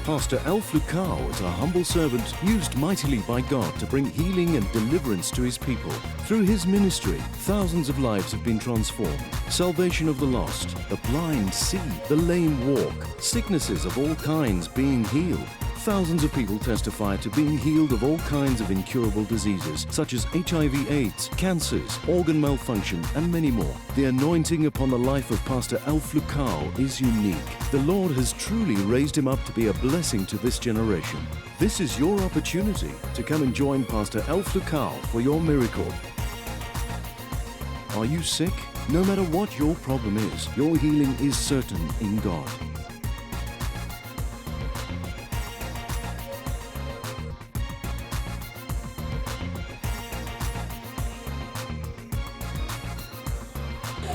Pst Alph LUKAU is a humble servant used mightily by God to bring healing and deliverance to his people. Through his ministry, thousands of lives have been transformed. Salvation of the lost, the blind see, the lame walk, sicknesses of all kinds being healed. Thousands of people testify to being healed of all kinds of incurable diseases, such as HIV/AIDS, cancers, organ malfunction, and many more. The anointing upon the life of Pst Alph LUKAU is unique. The Lord has truly raised him up to be a blessing to this generation. This is your opportunity to come and join Pst Alph LUKAU for your miracle. Are you sick? No matter what your problem is, your healing is certain in God.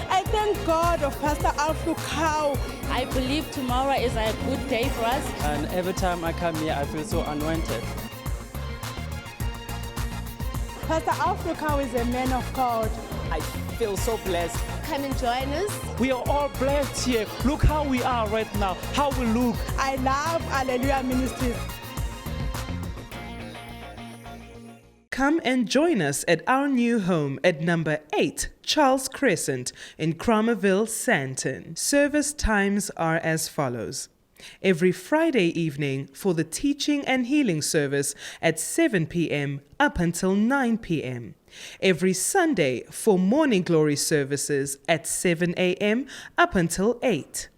I thank God of Pst Alph LUKAU. I believe tomorrow is a good day for us. And every time I come here, I feel so anointed. Pst Alph LUKAU is a man of God. I feel so blessed. Come and join us. We are all blessed here. Look how we are right now, how we look. I love Hallelujah Ministries. Come and join us at our new home at number 8 Charles Crescent in Cromerville, Sandton. Service times are as follows. Every Friday evening for the teaching and healing service at 7 p.m. up until 9 p.m. Every Sunday for morning glory services at 7 a.m. up until 8.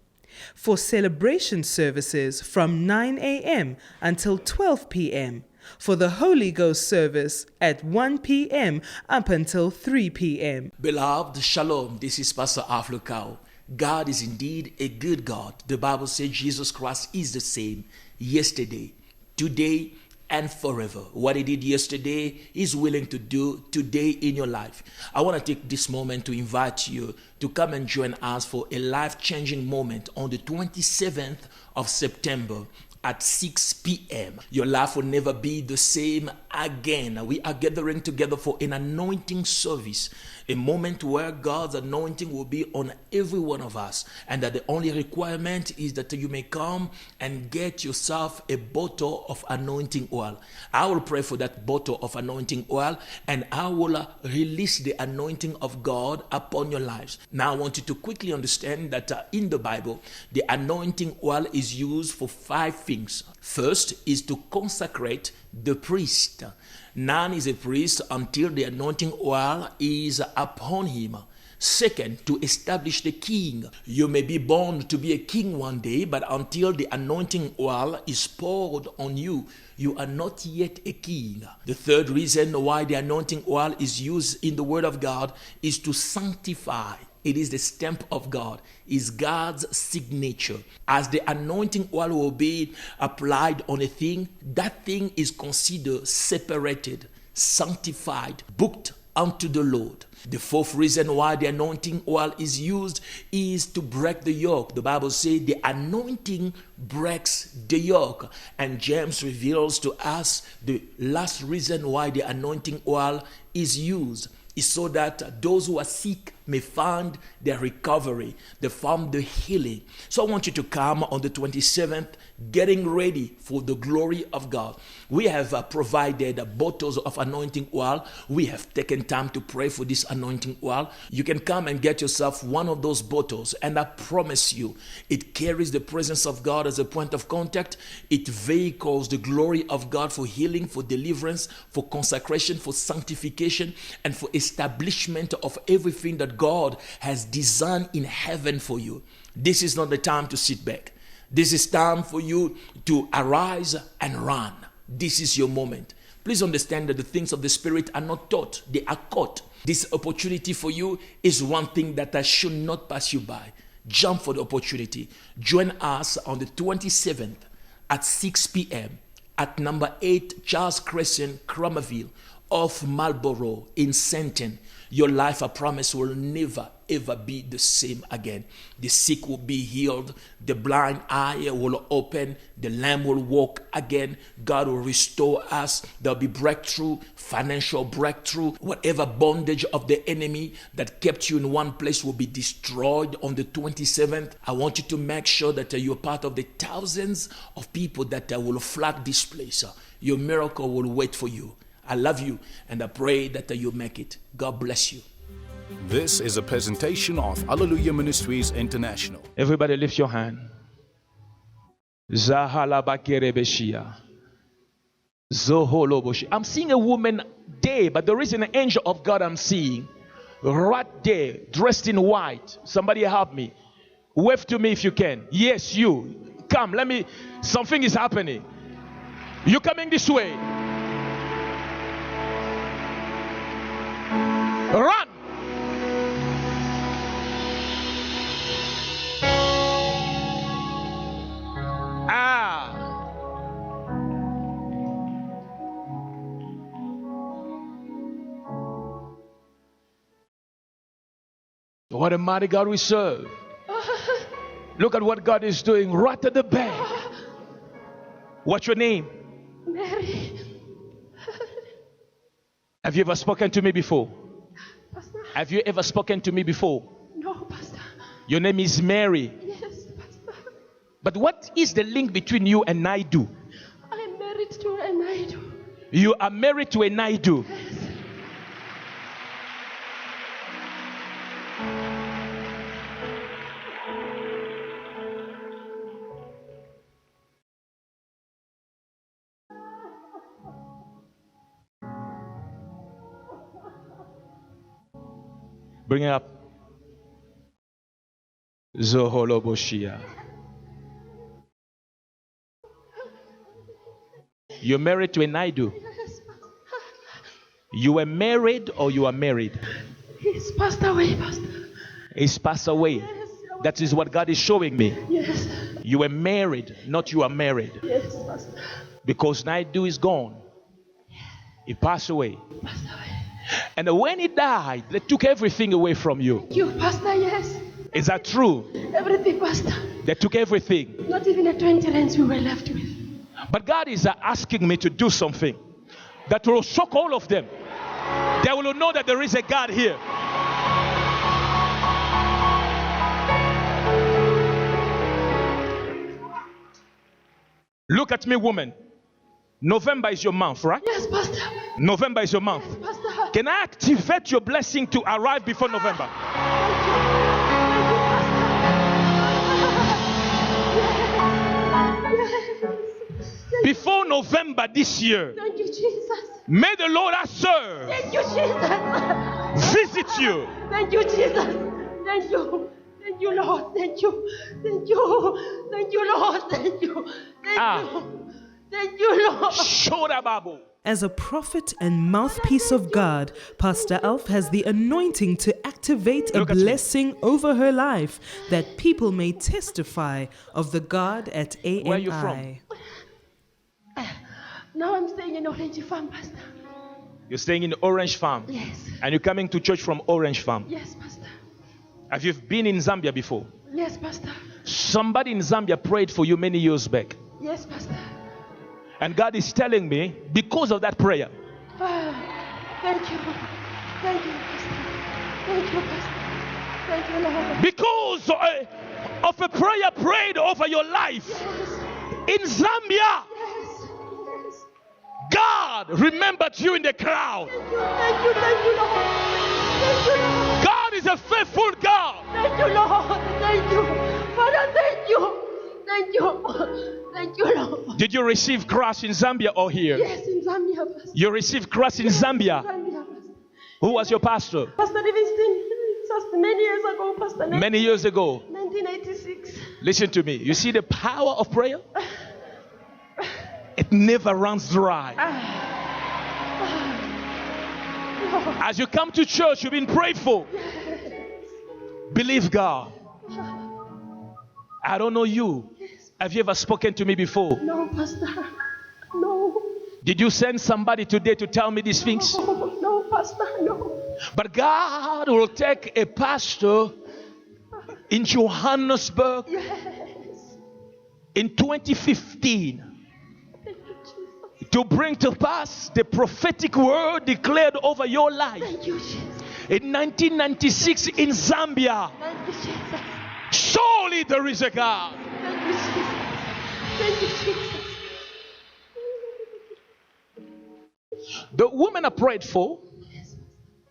For celebration services from 9 a.m. until 12 p.m. For the Holy Ghost service at 1 p.m. up until 3 p.m. Beloved, shalom, this is Pst Alph LUKAU. God is indeed a good God. The Bible says Jesus Christ is the same yesterday, today, and forever. What he did yesterday, he's willing to do today in your life. I want to take this moment to invite you to come and join us for a life-changing moment on the 27th of September at 6 p.m. Your life will never be the same again. We are gathering together for an anointing service, a moment where God's anointing will be on every one of us, and that the only requirement is that you may come and get yourself a bottle of anointing oil. I will pray for that bottle of anointing oil, and I will release the anointing of God upon your lives. Now I want you to quickly understand that in the Bible, the anointing oil is used for 5 things. First is to consecrate the priest. None is a priest until the anointing oil is upon him. Second, to establish the king. You may be born to be a king one day, but until the anointing oil is poured on you, you are not yet a king. The third reason why the anointing oil is used in the Word of God is to sanctify. It is the stamp of God, is God's signature. As the anointing oil will be applied on a thing, that thing is considered separated, sanctified, booked unto the Lord. The fourth reason why the anointing oil is used is to break the yoke. The Bible says the anointing breaks the yoke. And James reveals to us the last reason why the anointing oil is used is so that those who are sick may find their recovery, they found the healing. So I want you to come on the 27th, getting ready for the glory of God. We have provided bottles of anointing oil. We have taken time to pray for this anointing oil. You can come and get yourself one of those bottles, and I promise you, it carries the presence of God as a point of contact. It vehicles the glory of God for healing, for deliverance, for consecration, for sanctification, and for establishment of everything that God has designed in heaven for you. This is not the time to sit back. This is time for you to arise and run. This is your moment. Please understand that the things of the Spirit are not taught, they are caught. This opportunity for you is one thing that I should not pass you by. Jump for the opportunity. Join us on the 27th at 6 p.m. at number 8 Charles Crescent, Cromerville, off Marlborough in Sandton. Your life, I promise, will never ever be the same again. The sick will be healed, the blind eye will open, the lame will walk again. God will restore us. There'll be breakthrough, financial breakthrough. Whatever bondage of the enemy that kept you in one place will be destroyed on the 27th. I want you to make sure that you're part of the thousands of people that will flock this place. Your miracle will wait for you. I love you, and I pray that you make it. God bless you. This is a presentation of Hallelujah Ministries International. Everybody lift your hand. Zahalabakerebeshia. Zoholoboshi. I'm seeing a woman there, but there is an angel of God I'm seeing right there, dressed in white. Somebody help me. Wave to me if you can. Yes, you. Come, let me. Something is happening. You coming this way. Run. What a mighty God we serve. Look at what God is doing right at the back. What's your name? Mary. Have you ever spoken to me before? Pastor. Have you ever spoken to me before? No, Pastor. Your name is Mary. Yes, Pastor. But what is the link between you and Naidu? I'm married to a Naidu. You are married to a Naidu. Yes. Bring it up. Zoholoboshia. You're married to a Naidu. Yes. You were married or you are married? He's passed away, Pastor. He's passed away. Yes. That is what God is showing me. Yes. You were married, not you are married. Yes, Pastor. Because Naidu is gone. He passed away. Passed away. And when he died, they took everything away from you. Thank you, Pastor. Yes. Is that true? Everything, Pastor. They took everything. Not even a 20 rands we were left with. But God is asking me to do something that will shock all of them. They will know that there is a God here. Look at me, woman. November is your month, right? Yes, Pastor. November is your month. Yes, Pastor. Can I activate your blessing to arrive before November? Before November this year. Thank you, Jesus. May the Lord I serve Thank you, Jesus. visit you. Thank you, Jesus. Thank you. Thank you, Lord. Thank you. Thank you. Thank you, Lord. Thank you. Thank you. Thank you, Lord. Shodababu. As a prophet and mouthpiece of God, Pastor Alph has the anointing to activate a Look at me. blessing over her life that people may testify of the God at AMI. Where are you from? Now I'm staying in Orange Farm, Pastor. You're staying in Orange Farm. Yes. And you're coming to church from Orange Farm. Yes, Pastor. Have you been in Zambia before? Yes, Pastor. Somebody in Zambia prayed for you many years back. Yes, Pastor. And God is telling me, because of that prayer, Thank you. Thank you, Pastor. Thank you, Pastor. Thank you, Lord. because of a prayer prayed over your life in Zambia, Yes. God remembered you in the crowd. Thank you, Lord. Thank you, Lord. God is a faithful God. Thank you, Lord. Thank you. Father, thank you. Thank you. Thank you, Lord. Did you receive Christ in Zambia or here? Yes, in Zambia, Pastor. You received Christ in Zambia. Zambia, Pastor. Who was your pastor? Pastor Livingston, just many years ago, Pastor. Many years ago. 1986. Listen to me. You see the power of prayer? It never runs dry. As you come to church, you've been prayed for. Believe God. I don't know you. Have you ever spoken to me before? No, Pastor. No. Did you send somebody today to tell me these things? No, Pastor, no. But God will take a pastor in Johannesburg in 2015 to bring to pass the prophetic word declared over your life. Thank you, Jesus. In 1996 in Zambia. Thank you, Jesus. Surely there is a God. Thank you, Jesus. Thank you, Jesus. The woman I prayed for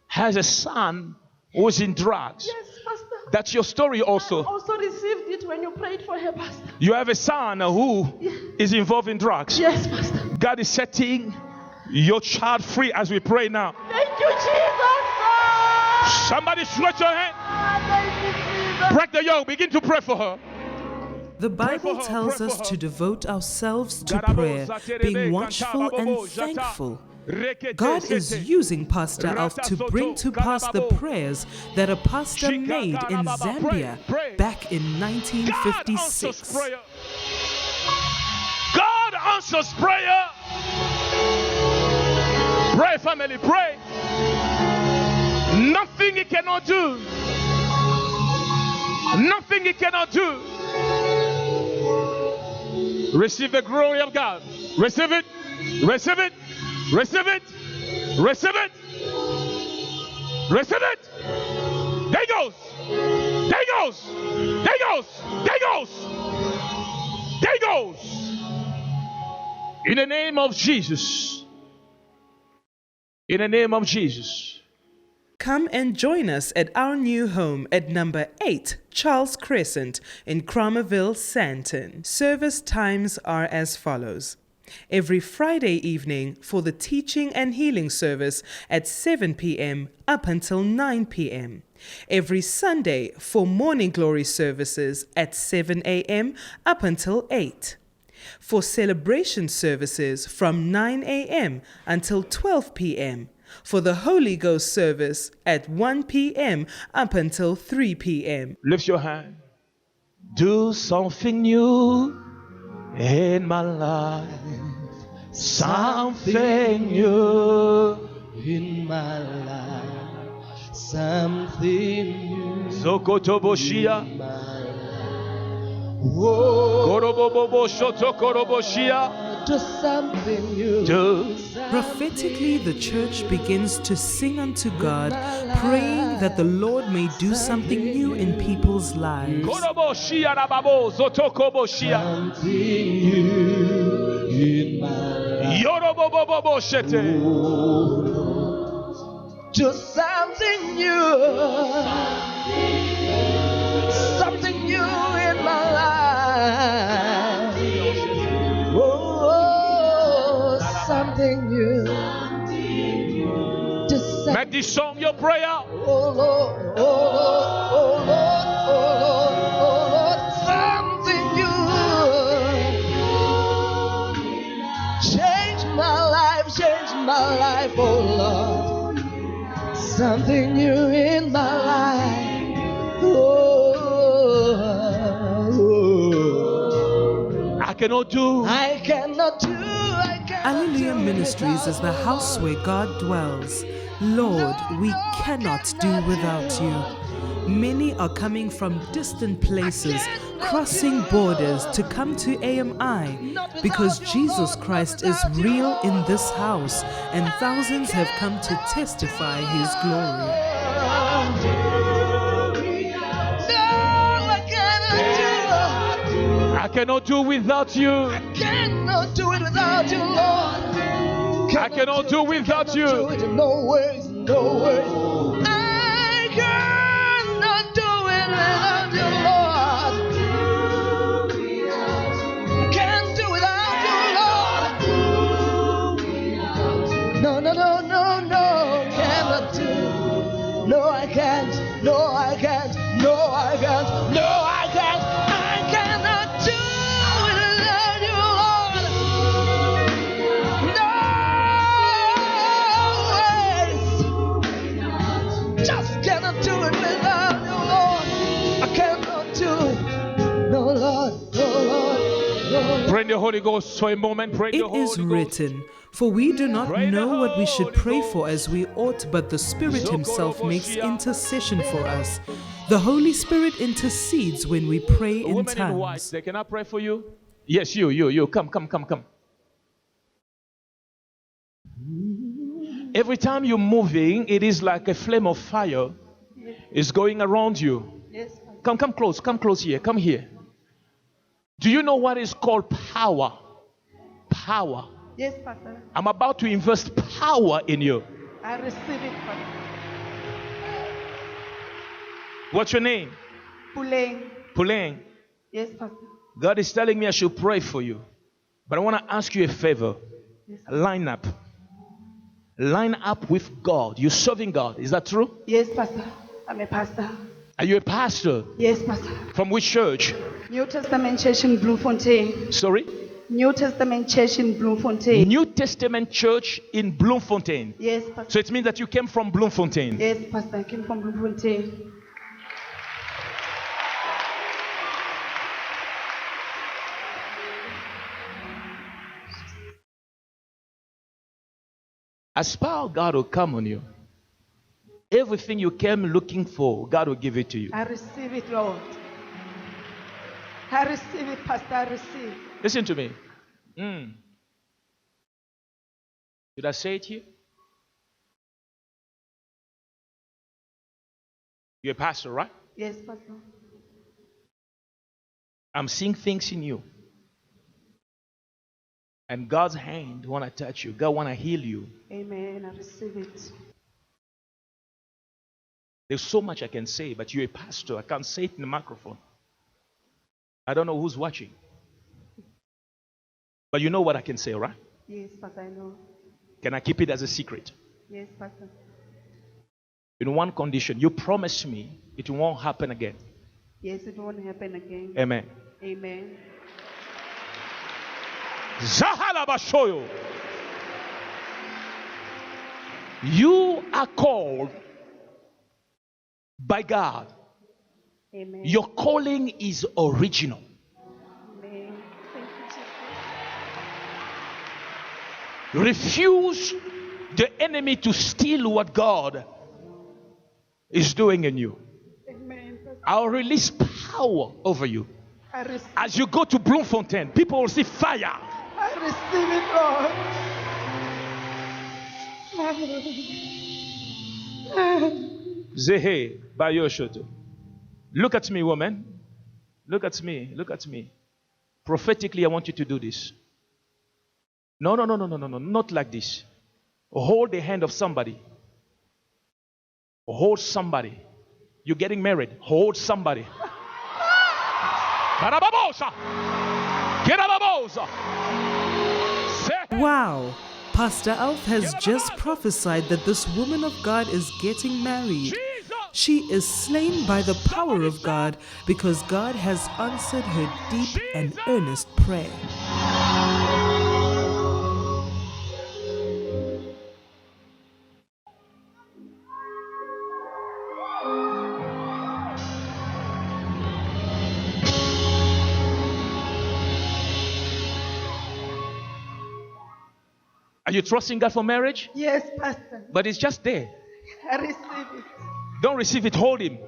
has a son who's in drugs. Yes, Pastor. That's your story also. I also received it when you prayed for her, Pastor. You have a son who is involved in drugs. Yes, Pastor. God is setting your child free as we pray now. Thank you, Jesus. Somebody stretch your hand. Thank you, Jesus. Break the yoke. Begin to pray for her. The Bible tells us to devote ourselves to prayer, being watchful and thankful. God is using Pst Alph to bring to pass the prayers that a pastor made in Zambia back in 1956. God answers prayer. Pray, family, pray. Nothing he cannot do. Nothing he cannot do. Receive the glory of God. Receive it. Receive it. Receive it. Receive it. Receive it. There he goes. There he goes. There he goes. There he goes. There he goes. In the name of Jesus. In the name of Jesus. Come and join us at our new home at number 8 Charles Crescent in Cromerville, Sandton. Service times are as follows. Every Friday evening for the teaching and healing service at 7 p.m. up until 9 p.m. Every Sunday for morning glory services at 7 a.m. up until 8. For celebration services from 9 a.m. until 12 p.m. For the Holy Ghost service at 1 p.m. up until 3 p.m. Lift your hand. Do something new in my life. Something new in my life. Something new. Zokotoboshia. In my life. Korobobobo shoto koroboshia. Do something new. Prophetically, the church begins to sing unto God, praying that the Lord may do something new in people's lives. Koroboshia rababo zotokoboshia. Something new in my life. Yorobobobo shete. Do something new. Something new in my life. Oh, something new. Make this song your prayer. Oh Lord, oh Lord, oh Lord, oh Lord, something new. Change my life, oh Lord. Something new in my life. Oh, I cannot do. Alleluia Ministries is the house where God dwells. Lord, we cannot do without you. Many are coming from distant places, crossing borders to come to AMI because Jesus Christ is real in this house and thousands have come to testify his glory. I cannot do without you. I cannot do it without you, Lord. I cannot do without you. No ways, no ways. I cannot do it without you, Lord. Can't do without you, Lord. No, no, no, no, no. Cannot do. No, I can't. No, I can't. No, I can't. No, I can't. I cannot do it without you, Lord. No ways. Just cannot do it without you, Lord. I cannot do it. No, Lord. No, Lord. No, Lord. Pray in the Holy Ghost for a moment. Pray in the It Holy is Ghost. written, "For we do not Pray the know what we should Holy pray Ghost. for as we ought, but the Spirit Himself makes Zokoroboshia. intercession for us. The Holy Spirit intercedes when we pray The in woman in white, tongues." they cannot pray for you? Yes, you. Come. Every time you're moving, it is like a flame of fire is going around you. Yes, Come close here. Come here. Do you know what is called power? Power. yes, Pastor. I'm about to invest power in you. I receive it, Pastor. What's your name? Puleng. Yes, Pastor. God is telling me I should pray for you. But I want to ask you a favor. Yes, Line up. Line up with God. You're serving God. Is that true? yes, Pastor. I'm a pastor. Are you a pastor? Yes, Pastor. From which church? New Testament Church in Bloemfontein. Sorry? New Testament Church in Bloemfontein. New Testament Church in Bloemfontein. Yes, Pastor. So it means that you came from Bloemfontein. Yes, Pastor. I came from Bloemfontein. As power, God will come on you. Everything you came looking for, God will give it to you. I receive it, Lord. I receive it, Pastor. I receive. Listen to me. Did I say it here? You're a pastor, right? Yes, Pastor. I'm seeing things in you. And God's hand want to touch you. God want to heal you. Amen. I receive it. There's so much I can say, but you're a pastor. I can't say it in the microphone. I don't know who's watching. But you know what I can say, right? Yes, Pastor. I know. Can I keep it as a secret? Yes, Pastor. In one condition, you promise me it won't happen again. Yes, it won't happen again. Amen. Amen. Zahalabashoyo. You are called by God. Amen. Your calling is original. Amen. Thank you, Jesus. Refuse the enemy to steal what God is doing in you. Amen. I'll release power over you. I receive. As you go to Bloemfontein, people will see fire. I receive it, Lord. Zehe Bayoshoto. Look at me, woman. Look at me. Look at me. Prophetically, I want you to do this. No. Not like this. Hold the hand of somebody. Hold somebody. You're getting married. Hold somebody. Karababosa. Karababosa. Wow! Pastor Alf has just prophesied that this woman of God is getting married. She is slain by the power of God because God has answered her deep and earnest prayer. Are you trusting God for marriage? Yes, Pastor. But it's just there. I receive it. Don't receive it, hold him.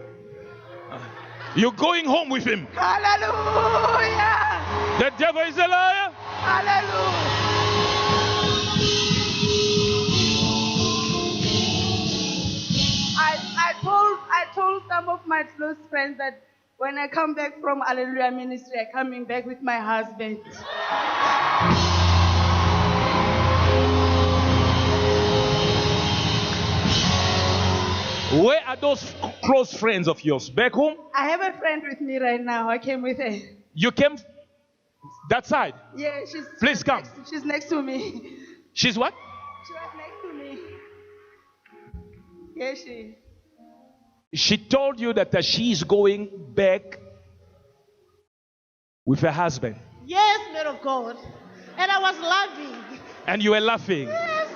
You're going home with him. Hallelujah. The devil is a liar. Hallelujah. I told some of my close friends that when I come back from Hallelujah Ministry, I'm coming back with my husband. Where are those close friends of yours? Back home? I have a friend with me right now. I came with her. You came that side? Yeah, she's. Please come. She's next to me. She's what? She was next to me. Yeah, she. She told you that she is going back with her husband. Yes, man of God. And I was laughing. And you were laughing. Yes.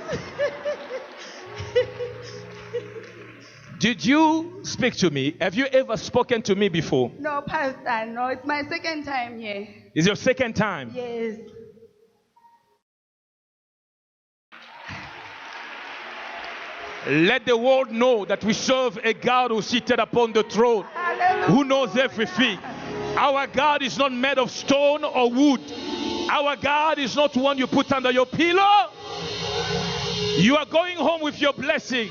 Did you speak to me? Have you ever spoken to me before? No, Pastor, no, it's my second time here. It's your second time? Yes. Let the world know that we serve a God who is seated upon the throne, who knows everything. Our God is not made of stone or wood. Our God is not one you put under your pillow. You are going home with your blessing.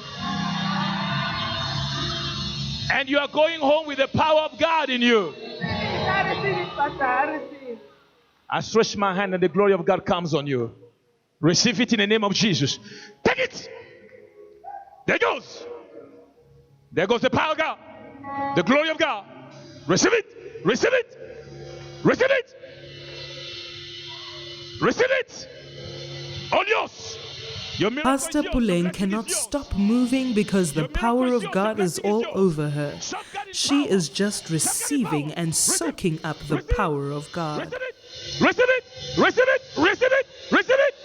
And you are going home with the power of God in you. I receive it, Pastor. I receive it. I stretch my hand and the glory of God comes on you. Receive it in the name of Jesus. Take it. There it goes. There goes the power of God. The glory of God. Receive it. Receive it. Receive it. Receive it. All yours. Pastor Puleng cannot stop moving because the power of God is all over her. She is just receiving and soaking up the power of God. Receive it. Receive it. Receive it. Receive it.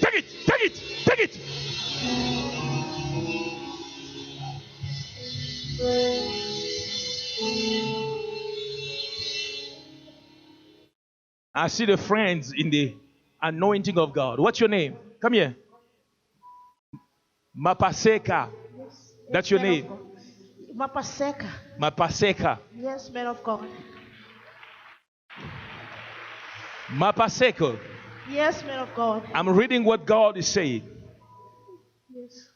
Take it. Take it. Take it. I see the friends in the anointing of God. What's your name? Come here. Mapaseka. That's your name. Mapaseka. Mapaseka. Yes, man of God. Mapaseko. Yes, man of God. I'm reading what God is saying. Yes.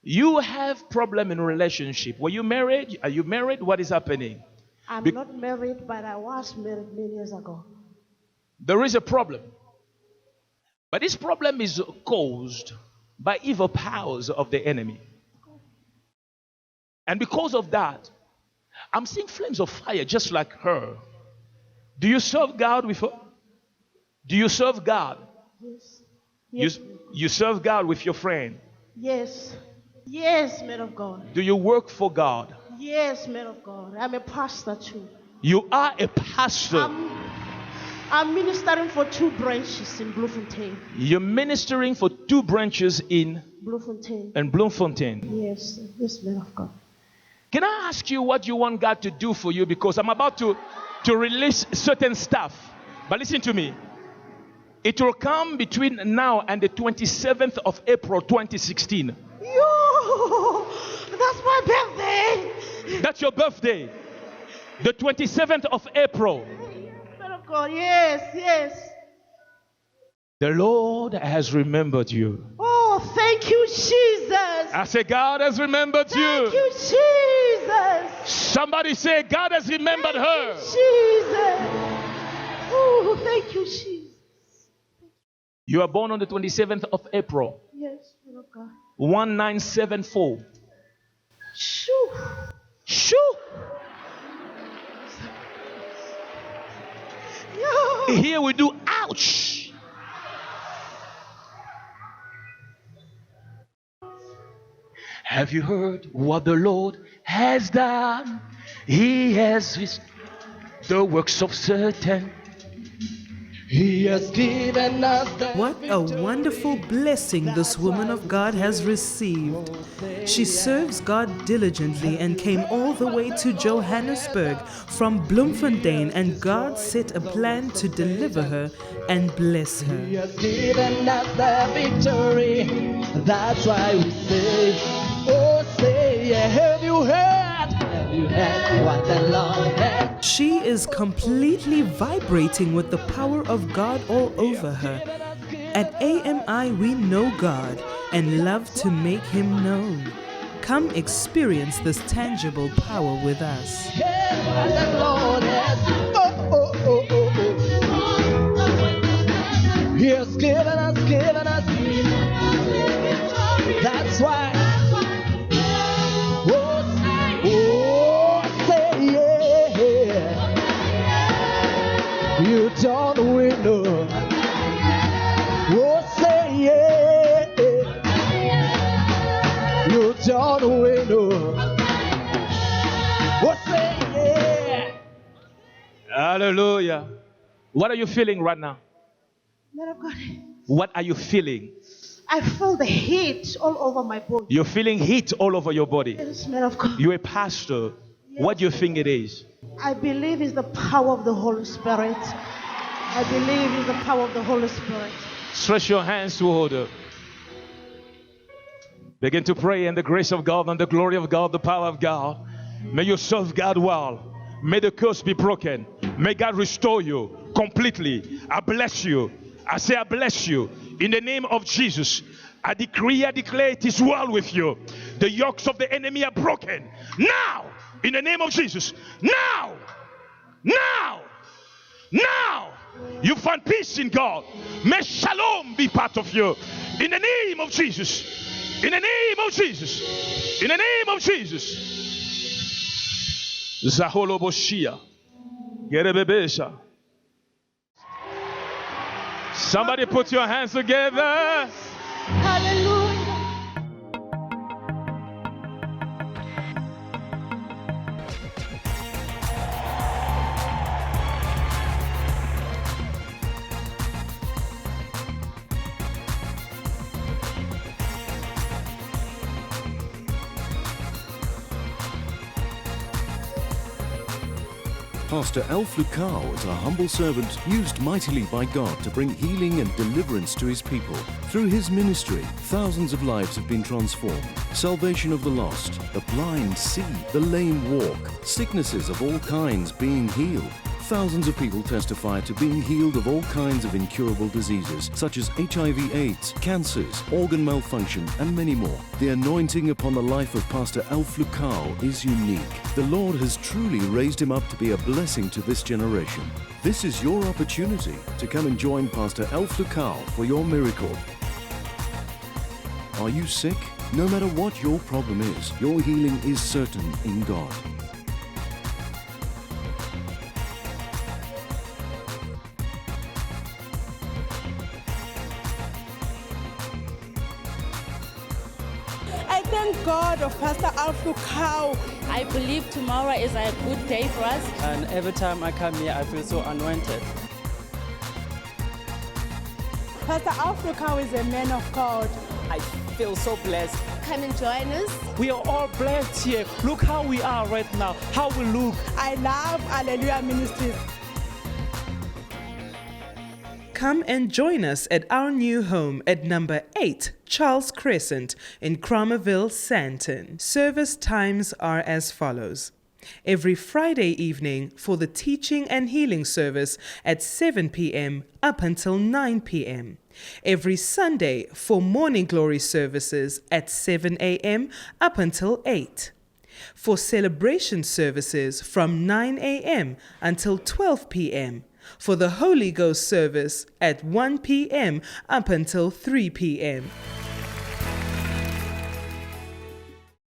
You have problem in relationship. Were you married? Are you married? What is happening? I'm not married, but I was married many years ago. There is a problem. But this problem is caused by evil powers of the enemy. And because of that, I'm seeing flames of fire just like her. Do you serve God with her? Do you serve God? Yes. Yes. You serve God with your friend? Yes. Yes, man of God. Do you work for God? Yes, man of God. I'm a pastor too. You are a pastor. I'm ministering for 2 branches in Bloemfontein. You're ministering for 2 branches in Bloemfontein. Bloemfontein. Yes, yes, man of God. Can I ask you what you want God to do for you? Because I'm about to release certain stuff. But listen to me. It will come between now and the 27th of April 2016. Yo, that's my birthday. That's your birthday. The 27th of April. Man of God, yes, yes. The Lord has remembered you. Oh, thank you, Jesus. I say, God has remembered you. Thank you, Jesus. Somebody say, God has remembered her. Jesus. Oh, thank you, Jesus. You are born on the 27th of April. Yes, man of God. 1974. Shoo. Shoo. Yo. Here we do ouch. Have you heard what the Lord has done? He has restored the works of Satan. He has given us the What a wonderful blessing this woman of God has received. She serves God diligently and came all the way to Johannesburg from Bloemfontein, and God set a plan to deliver her and bless He her. has given us the victory. That's why we say, oh say, yeah, have you heard? Have you heard what the Lord has? She is completely vibrating with the power of God all over her. At AMI, we know God and love to make Him known. Come experience this tangible power with us. Heard what the Lord has. Oh, oh, oh, oh, oh. He has given us. That's why. You don't win, no. Oh, say yeah. You don't win, no. Oh, say yeah. Hallelujah. What are you feeling right now? Man of God. What are you feeling? I feel the heat all over my body. You're feeling heat all over your body. Yes, man of God. You're a pastor. What do you think it is? I believe it's the power of the Holy Spirit. I believe it's the power of the Holy Spirit. Stretch your hands toward her. Begin to pray in the grace of God and the glory of God, the power of God. May you serve God well. May the curse be broken. May God restore you completely. I bless you. I say I bless you. In the name of Jesus, I decree, I declare it is well with you. The yokes of the enemy are broken. Now, in the name of Jesus. Now. Now. Now. You find peace in God. May shalom be part of you. In the name of Jesus. In the name of Jesus. In the name of Jesus. Zaholoboshia. Gerebebesha. Somebody put your hands together. Hallelujah. Pst Alph LUKAU is a humble servant used mightily by God to bring healing and deliverance to his people. Through his ministry, thousands of lives have been transformed. Salvation of the lost, the blind see, the lame walk, sicknesses of all kinds being healed. Thousands of people testify to being healed of all kinds of incurable diseases, such as HIV/AIDS, cancers, organ malfunction, and many more. The anointing upon the life of Pst Alph LUKAU is unique. The Lord has truly raised him up to be a blessing to this generation. This is your opportunity to come and join Pst Alph LUKAU for your miracle. Are you sick? No matter what your problem is, your healing is certain in God. I thank God of Pst Alph LUKAU. I believe tomorrow is a good day for us. And every time I come here, I feel so anointed. Pst Alph LUKAU is a man of God. I feel so blessed. Come and join us. We are all blessed here. Look how we are right now, how we look. I love Hallelujah Ministries. Come and join us at our new home at number 8 Charles Crescent in Cromerville, Sandton. Service times are as follows. Every Friday evening for the teaching and healing service at 7 p.m. up until 9 p.m. Every Sunday for morning glory services at 7 a.m. up until 8. For celebration services from 9 a.m. until 12 p.m. For the Holy Ghost service at 1 p.m. up until 3 p.m.